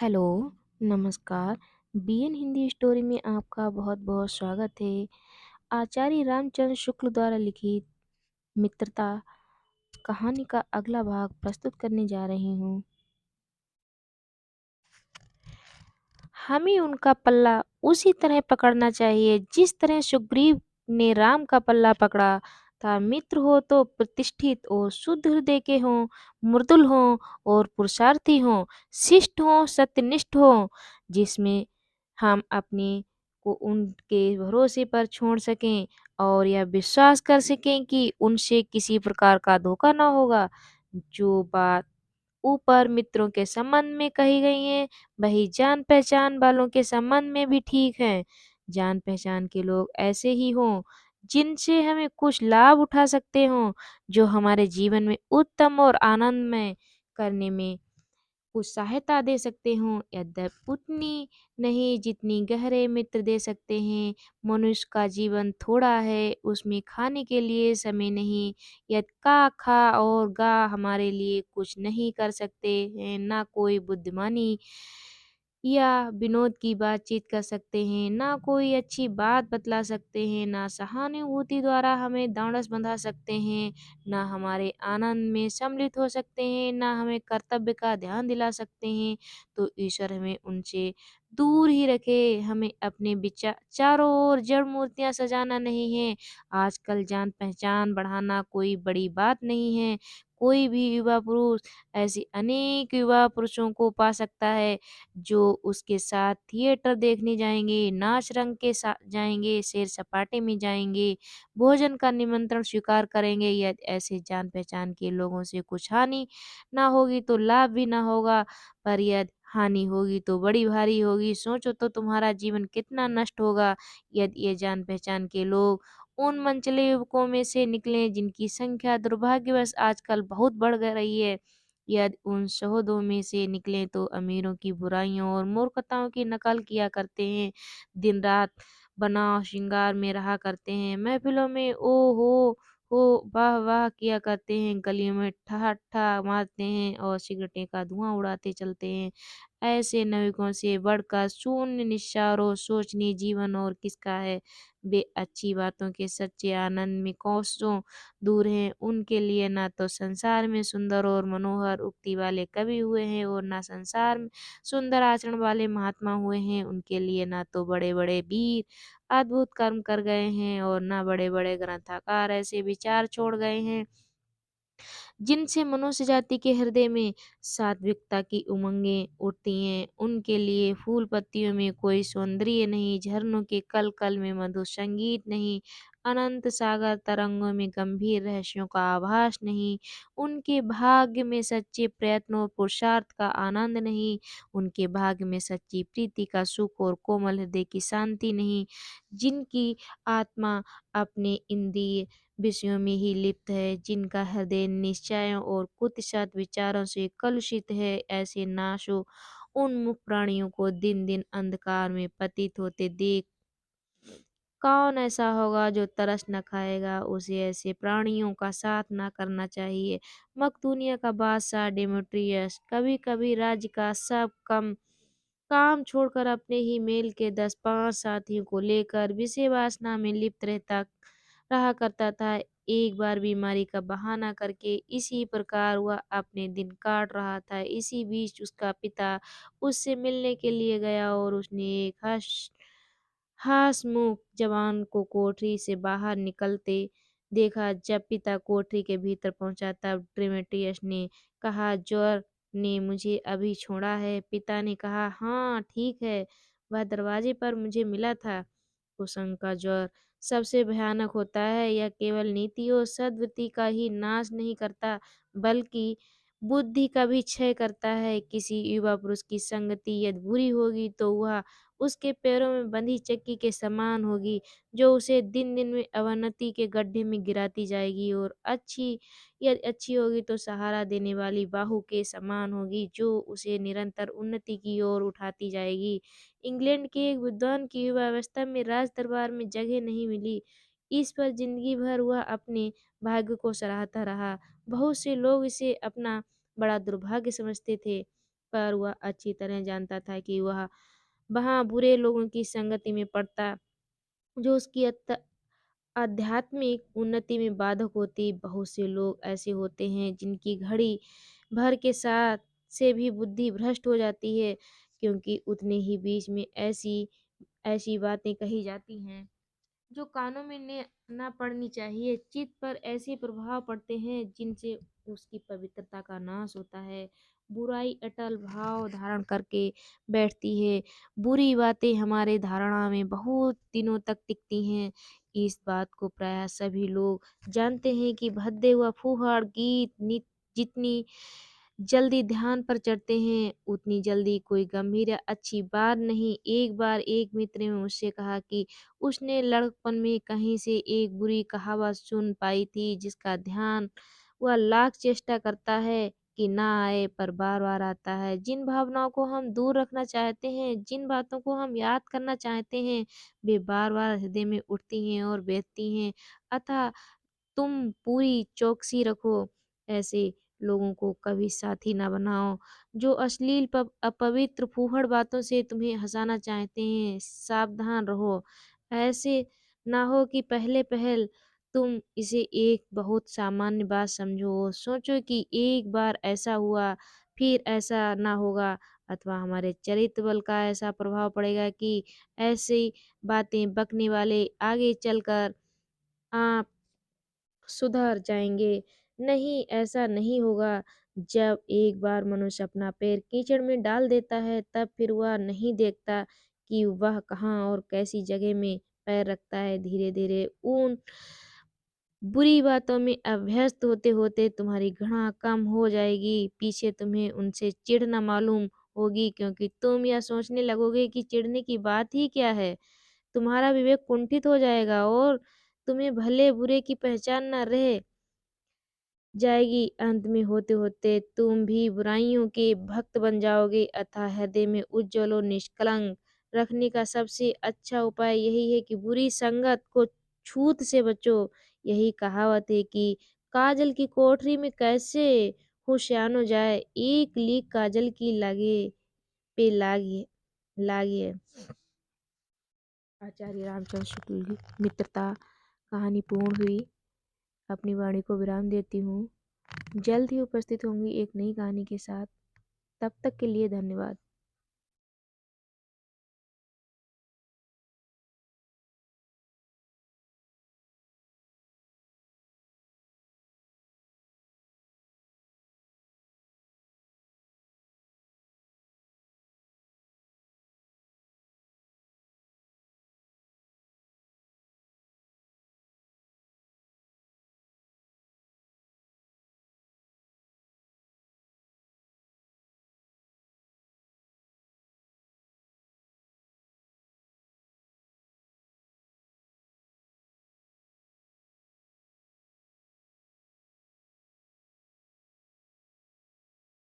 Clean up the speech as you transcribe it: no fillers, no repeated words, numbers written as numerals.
Hello, नमस्कार। BN Hindi story में आपका बहुत-बहुत स्वागत है। आचार्य रामचंद्र शुक्ल द्वारा लिखित मित्रता कहानी का अगला भाग प्रस्तुत करने जा रही हूँ। हमें उनका पल्ला उसी तरह पकड़ना चाहिए जिस तरह सुग्रीव ने राम का पल्ला पकड़ा था। मित्र हो तो प्रतिष्ठित और शुद्ध हृदय के हों, मृदुल हों और पुरुषार्थी हों, शिष्ट हों, सत्यनिष्ठ हों, जिसमें हम अपने को उनके भरोसे पर छोड़ सकें और यह विश्वास कर सकें कि उनसे किसी प्रकार का धोखा ना होगा। जो बात ऊपर मित्रों के संबंध में कही गई हैं, वही जान पहचान वालों के संबंध में भी ठीक है। जान पहचान के लोग ऐसे ही हों जिनसे हमें कुछ लाभ उठा सकते हों, जो हमारे जीवन में उत्तम और आनंदमय करने में कुछ सहायता दे सकते हों, यद्यपि उतनी नहीं जितनी गहरे मित्र दे सकते हैं। मनुष्य का जीवन थोड़ा है, उसमें खाने के लिए समय नहीं। यदि का खा और गा हमारे लिए कुछ नहीं कर सकते हैं, ना कोई बुद्धिमानी या विनोद की बातचीत कर सकते हैं, ना कोई अच्छी बात बतला सकते हैं, ना सहानुभूति द्वारा हमें ढाँढस बंधा सकते हैं, ना हमारे आनंद में सम्मिलित हो सकते हैं, ना हमें कर्तव्य का ध्यान दिला सकते हैं, तो ईश्वर हमें उनसे दूर ही रखे। हमें अपने चारों ओर जड़ मूर्तियाँ सजाना नहीं है। आजकल जान-पहचान बढ़ाना कोई बड़ी बात नहीं है। कोई भी युवा पुरुष ऐसे अनेक युवा पुरुषों को पा सकता है, जो उसके साथ थिएटर देखने जाएँगे, नाच रंग के साथ जाएँगे, सैर-सपाटे में जाएँगे, भोजन का निमंत्रण स्वीकार करेंगे। यदि ऐसे जान-पहचान के लोगों से कुछ हानि ना होगी तो लाभ भी ना होगा, पर यदि हानि होगी तो बड़ी भारी होगी। सोचो तो तुम्हारा जीवन कितना नष्ट होगा यदि ये जान-पहचान के लोग उन मनचले युवकों में से निकलें जिनकी संख्या दुर्भाग्यवश आजकल बहुत बढ़ रही है। यदि उन शोहदों में से निकलें तो अमीरों की बुराइयों और मूर्खताओं की नकल किया करते हैं, दिन-रात बनाव श्रृंगार में रहा करते हैं, महफ़िलों में ओ हो, वाह-वाह किया करते हैं, गलियों में ठहा-ठा मारते हैं और सिगरेटें का धुआँ उड़ाते चलते हैं। ऐसे नाविकों से बढ़कर शून्य निस्सार और शोचनीय जीवन और किसका है? वे अच्छी बातों के सच्चे आनंद में कोसों दूर हैं। उनके लिए ना तो संसार में सुंदर और मनोहर उक्ति वाले कवि हुए हैं और ना संसार में सुंदर आचरण वाले महात्मा हुए हैं। उनके लिए ना तो बड़े-बड़े वीर अद्भुत कर्म कर गए हैं और ना बड़े-बड़े ग्रंथकार ऐसे विचार छोड़ गए हैं जिनसे मनुष्य जाति के हृदय में सात्विकता की उमंगें उठती हैं। उनके लिए फूल पत्तियों में कोई सौंदर्य नहीं, झरनों के कल-कल में मधुर संगीत नहीं, अनंत सागर तरंगों में गंभीर रहस्यों का आभास नहीं, उनके भाग्य में सच्चे प्रयत्न और पुरुषार्थ का आनंद नहीं, उनके भाग्य में सच्ची प्रीति का सुख और कोमल हृदय की शांति नहीं, जिनकी आत्मा अपने इंद्रिय विषयों में ही लिप्त है, जिनका हृदय निश्चयों और कुत्सित विचारों से कलुषित है, ऐसे नाशों उन्मुख प्राणियों को दिन-दिन अंधकार में पतित होते देख कौन ऐसा होगा जो तरस न खाएगा? उसे ऐसे प्राणियों का साथ न करना चाहिए। मकदूनिया का बादशाह डेमेट्रियस कभी-कभी राज्य का सब काम छोड़कर अपने ही मेल के 10-5 साथियों को लेकर विषय वासना में लिप्त रहा करता था। एक बार बीमारी का बहाना करके इसी प्रकार वह अपने दिन काट रहा था। इसी बीच उसका पिता उससे मिलने के लिए गया और उसने एक हँसमुख जवान को कोठरी से बाहर निकलते देखा। जब पिता कोठरी के भीतर पहुंचा तब डेमेट्रियस ने कहा, ज्वर ने मुझे अभी छोड़ा है। पिता ने कहा, हाँ ठीक है, वह दरवाजे पर मुझे मिला था। कुसंग का ज्वर सबसे भयानक होता है। यह केवल नीति और सद्वृत्ति का ही नाश नहीं करता, बल्कि बुद्धि का भी क्षय करता है। किसी युवा पुरुष की संगति यदि बुरी होगी तो वह उसके पैरों में बंधी चक्की के समान होगी, जो उसे दिन-दिन में अवनति के गड्ढे में गिराती जाएगी, और यदि अच्छी होगी तो सहारा देने वाली बाहु के समान होगी, जो उसे निरंतर उन्नति की ओर उठाती जाएगी। इंग्लैंड के एक विद्वान की युवावस्था में राज दरबार में जगह नहीं मिली। इस पर जिंदगी भर वह अपने भाग्य को सराहता रहा। बहुत से लोग इसे अपना बड़ा दुर्भाग्य समझते थे। पर वह अच्छी तरह जानता था कि वह वहाँ बुरे लोगों की संगति में पड़ता, जो उसकी आध्यात्मिक उन्नति में बाधक होती। बहुत से लोग ऐसे होते हैं जिनकी घड़ी भर के साथ से भी बुद्धि भ्रष्ट हो जाती है, क्योंकि उतने ही बीच में ऐसी ऐसी बातें कही जाती हैं जो कानों में ने ना पड़नी चाहिए। चित्त पर ऐसे प्रभाव पड़ते हैं जिनसे उसकी पवित्रता का नाश होता है। बुराई अटल भाव धारण करके बैठती है। बुरी बातें हमारे धारणा में बहुत दिनों तक टिकती हैं। इस बात को प्रायः सभी लोग जानते हैं कि भद्दे व फूहड़ गीत जितनी जल्दी ध्यान पर चढ़ते हैं, उतनी जल्दी कोई गंभीर या अच्छी बात नहीं। एक बार एक मित्र ने मुझसे कहा कि उसने लड़कपन में कहीं से एक बुरी कहावत सुन पाई थी, जिसका ध्यान वह लाख चेष्टा करता है कि ना आए, पर बार बार आता है। जिन भावनाओं को हम दूर रखना चाहते हैं, जिन बातों को हम याद करना चाहते हैं, वे बार बार हृदय में उठती हैं और बैठती हैं। अतः तुम पूरी चौकसी रखो, ऐसे लोगों को कभी साथी ना बनाओ जो अश्लील अपवित्र फूहड़ बातों से तुम्हें हंसाना चाहते हैं। सावधान रहो, ऐसे ना हो कि पहले पहल तुम इसे एक बहुत सामान्य बात समझो। सोचो कि एक बार ऐसा हुआ, फिर ऐसा ना होगा, अथवा हमारे चरित्र बल का ऐसा प्रभाव पड़ेगा कि ऐसी बातें बकने वाले आगे चलकर आप सुधर जाएँगे। नहीं, ऐसा नहीं होगा। जब एक बार मनुष्य अपना पैर कीचड़ में डाल देता है, तब फिर वह नहीं देखता कि वह कहाँ और कैसी जगह में पैर रखता है। धीरे-धीरे उन बुरी बातों में अभ्यस्त होते-होते तुम्हारी घृणा कम हो जाएगी। पीछे तुम्हें उनसे चिढ़ ना मालूम होगी, क्योंकि तुम यह सोचने लगोगे कि चिढ़ने की बात ही क्या है। तुम्हारा विवेक कुंठित हो जाएगा और तुम्हें भले-बुरे की पहचान न रह जाएगी। अंत में होते-होते तुम भी बुराइयों के भक्त बन जाओगे। अतः हृदय में उज्ज्वल और निष्कलंक रखने का सबसे अच्छा उपाय यही है कि बुरी संगत को छूत से बचो। यही कहावत है कि काजल की कोठरी में कैसे होशियानो जाए, एक लीक काजल की लागे पे लागे लागे। आचार्य रामचंद्र शुक्ल की मित्रता कहानी पूर्ण हुई। अपनी वाणी को विराम देती हूँ। जल्द ही उपस्थित होंगी एक नई कहानी के साथ। तब तक के लिए धन्यवाद।